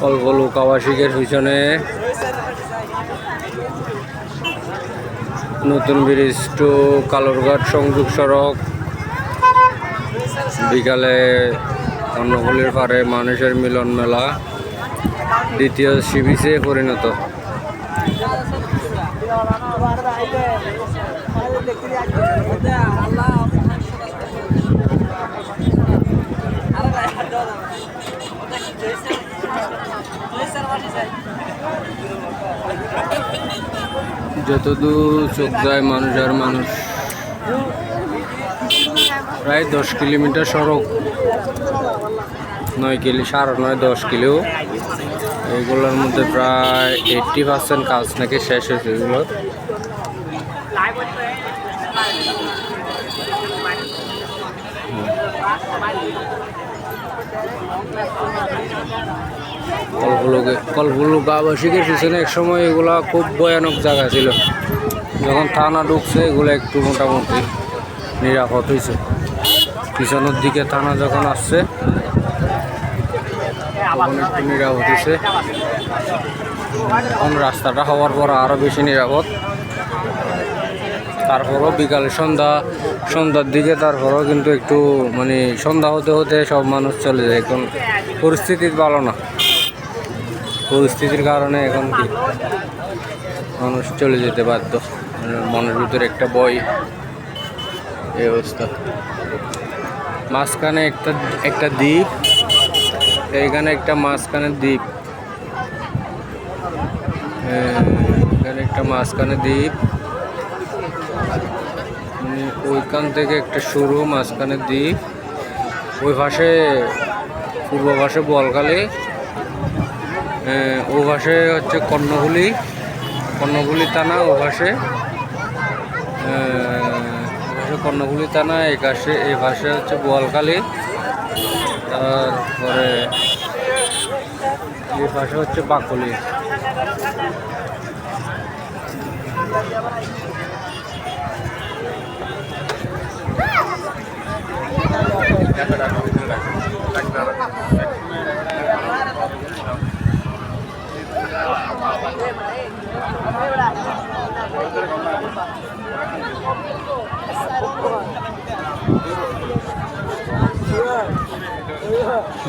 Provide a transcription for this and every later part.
অল্প লোক আবাসিকের পিছনে নতুন ব্রিজ টু কালুরঘাট সংযোগ সড়ক। বিকালে কর্ণফুলীর পারে মানুষের মিলন মেলা দ্বিতীয় সি বিচে পরিণত। যতদূর চোখ যায় মানুষ আর মানুষ। প্রায় 10 কিলোমিটার সড়ক, 9 কিলো, 9.5 10 কিলো। এইগুলোর মধ্যে প্রায় 80% কাজ নাকি শেষ হয়েছে। এগুলো কল্পলুক আবাসিকের পিছনে এক সময় এগুলা খুব ভয়ানক জায়গা ছিল। যখন থানা ঢুকছে এগুলো একটু মোটামুটি নিরাপদ হয়েছে। পিছনের দিকে থানা যখন আসছে তখন একটু নিরাপদ হয়েছে। এখন রাস্তাটা হওয়ার পর আরও বেশি নিরাপদ। তারপরও বিকালে সন্ধ্যার দিকে তারপরও কিন্তু একটু মানে সন্ধ্যা হতে হতে সব মানুষ চলে যায়। এখন পরিস্থিতি ভালো না, পরিস্থিতির কারণে এখন কি মানুষ চলে যেতে বাধ্য। মনের ভিতরে একটা ভয়, এই অবস্থা। মাঝখানে একটা দ্বীপ, এইখানে একটা মাঝখানে দ্বীপ, এখানে একটা মাঝখানে দ্বীপ, ওইখান থেকে একটা শুরু, মাঝখানে দ্বীপ। ওই পাশে পূর্ব পাশে বোয়ালখালী, ও পাশে হচ্ছে কর্ণফুলী থানা। ও পাশে কর্ণফুলী থানা, এই পাশে হচ্ছে বোয়ালখালী। তারপরে এই পাশে হচ্ছে বাকলি।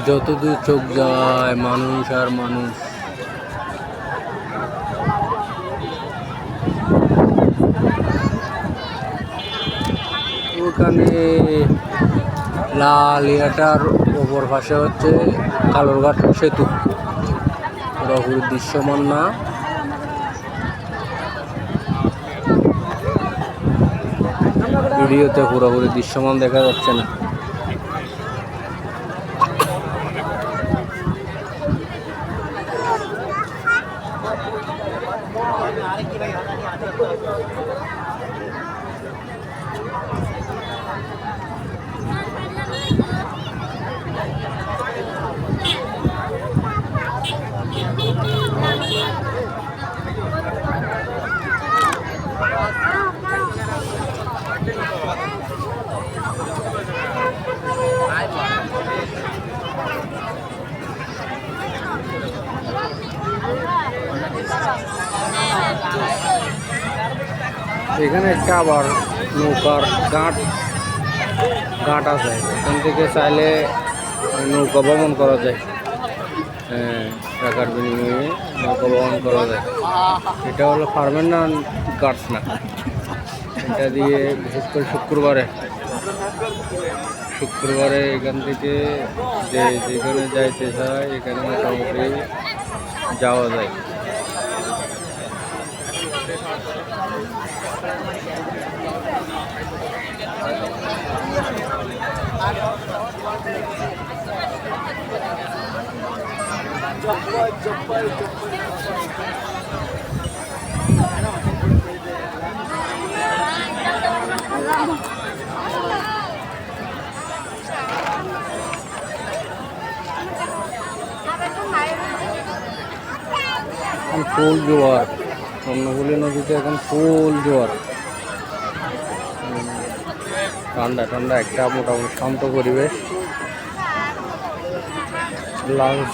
যতদূর চোখ যায় মানুষ আর মানুষ। ওখানে লাল ইয়াটার ওপর পাশে হচ্ছে কালুরঘাট সেতু। পুরোপুরি দৃশ্যমান না, ভিডিওতে পুরোপুরি দৃশ্যমান দেখা যাচ্ছে না। এখানে একটা আবার নৌকার ঘাট আছে। এখান থেকে চাইলে নৌকা ভ্রমণ করা যায়, টাকার বিনিময়ে নৌকা ভ্রমণ করা যায়। এটা হলো পার্মানেন্ট ঘাট না, এটা দিয়ে বিশেষ করে শুক্রবারে এখান থেকে যেখানে যাইতে চায় এখানে মোটামুটি যাওয়া যায়। ফুল জোয়ার, কর্ণফুলী নদীতে এখন ফুল জোয়ার। ঠান্ডা ঠান্ডা একটা মোটামুটি শান্ত পরিবেশ। লাঞ্চ